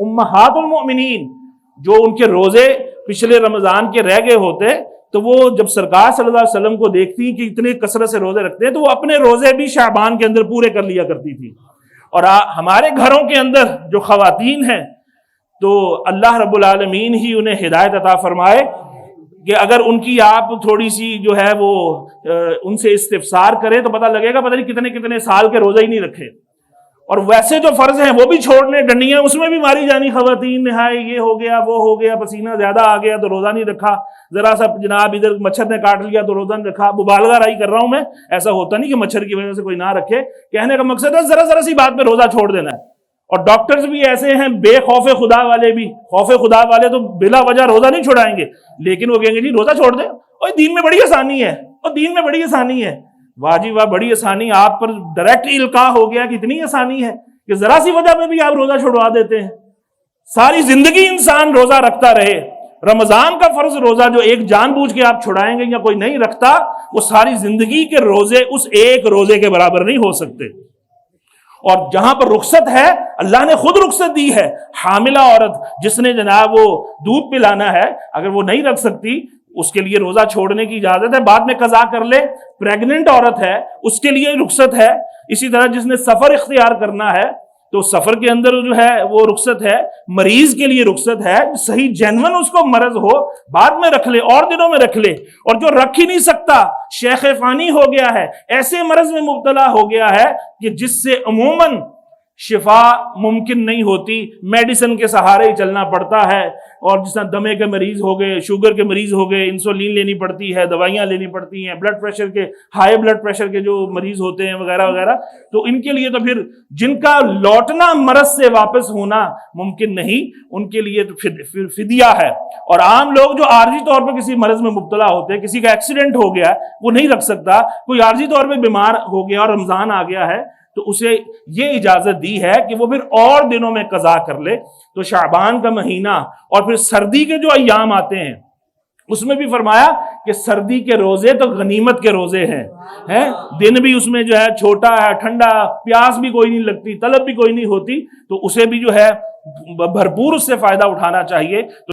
امہات المؤمنین جو ان کے روزے پچھلے رمضان کے رہ گئے ہوتے تو وہ جب سرکار صلی اللہ علیہ وسلم کو دیکھتی کہ اتنے کثرت سے روزے رکھتے ہیں تو وہ اپنے روزے بھی شعبان کے اندر پورے کر لیا کرتی تھی. اور ہمارے گھروں کے اندر جو خواتین ہیں تو اللہ رب العالمین ہی انہیں ہدایت عطا فرمائے کہ اگر ان کی آپ تھوڑی سی جو ہے وہ ان سے استفسار کریں تو پتہ لگے گا پتہ نہیں کتنے کتنے سال کے روزے ہی نہیں رکھے. اور ویسے جو فرض ہیں وہ بھی چھوڑنے ڈنڈیاں اس میں بھی ماری جانی خواتین نہائے یہ ہو گیا وہ ہو گیا پسینہ زیادہ آ گیا تو روزہ نہیں رکھا, ذرا سا جناب ادھر مچھر نے کاٹ لیا تو روزہ نہیں رکھا. مبالغہ رائی کر رہا ہوں میں, ایسا ہوتا نہیں کہ مچھر کی وجہ سے کوئی نہ رکھے, کہنے کا مقصد ہے ذرا سی بات پہ روزہ چھوڑ دینا ہے. اور ڈاکٹرز بھی ایسے ہیں بے خوف خدا والے بھی, خوف خدا والے تو بلا وجہ روزہ نہیں چھڑائیں گے لیکن وہ کہیں گے جی روزہ چھوڑ دیں, اور دین میں بڑی آسانی ہے, اور دین میں بڑی آسانی ہے. واہ جی واہ, بڑی آسانی آپ پر ڈائریکٹ القاء ہو گیا کہ اتنی آسانی ہے کہ ذرا سی وجہ پہ بھی آپ روزہ چھڑوا دیتے ہیں. ساری زندگی انسان روزہ رکھتا رہے, رمضان کا فرض روزہ جو ایک جان بوجھ کے آپ چھڑائیں گے یا کوئی نہیں رکھتا وہ ساری زندگی کے روزے اس ایک روزے کے برابر نہیں ہو سکتے. اور جہاں پر رخصت ہے اللہ نے خود رخصت دی ہے. حاملہ عورت جس نے جناب وہ دودھ پلانا ہے اگر وہ نہیں رکھ سکتی اس کے لیے روزہ چھوڑنے کی اجازت ہے, بعد میں قضا کر لے. پریگننٹ عورت ہے اس کے لیے رخصت ہے. اسی طرح جس نے سفر اختیار کرنا ہے تو سفر کے اندر جو ہے وہ رخصت ہے. مریض کے لیے رخصت ہے, صحیح جینون اس کو مرض ہو بعد میں رکھ لے اور دنوں میں رکھ لے. اور جو رکھ ہی نہیں سکتا شیخ فانی ہو گیا ہے, ایسے مرض میں مبتلا ہو گیا ہے کہ جس سے عموماً شفا ممکن نہیں ہوتی, میڈیسن کے سہارے ہی چلنا پڑتا ہے. اور جس طرح دمے کے مریض ہو گئے, شوگر کے مریض ہو گئے, انسولین لینی پڑتی ہے, دوائیاں لینی پڑتی ہیں, بلڈ پریشر کے ہائی بلڈ پریشر کے جو مریض ہوتے ہیں وغیرہ وغیرہ, تو ان کے لیے تو پھر جن کا لوٹنا مرض سے واپس ہونا ممکن نہیں ان کے لیے تو پھر فدیہ ہے. اور عام لوگ جو عارضی طور پہ کسی مرض میں مبتلا ہوتے ہیں, کسی کا ایکسیڈنٹ ہو گیا وہ نہیں رکھ سکتا, کوئی عارضی طور پہ بیمار ہو گیا اور رمضان آ گیا ہے تو اسے یہ اجازت دی ہے کہ وہ پھر اور دنوں میں قضا کر لے. تو شعبان کا مہینہ اور پھر سردی کے جو ایام آتے ہیں اس میں بھی فرمایا کہ سردی کے روزے تو غنیمت کے روزے ہیں, دن بھی اس میں جو ہے چھوٹا ہے, ٹھنڈا, پیاس بھی کوئی نہیں لگتی, طلب بھی کوئی نہیں ہوتی, تو اسے بھی جو ہے بھرپور اس سے فائدہ اٹھانا چاہیے.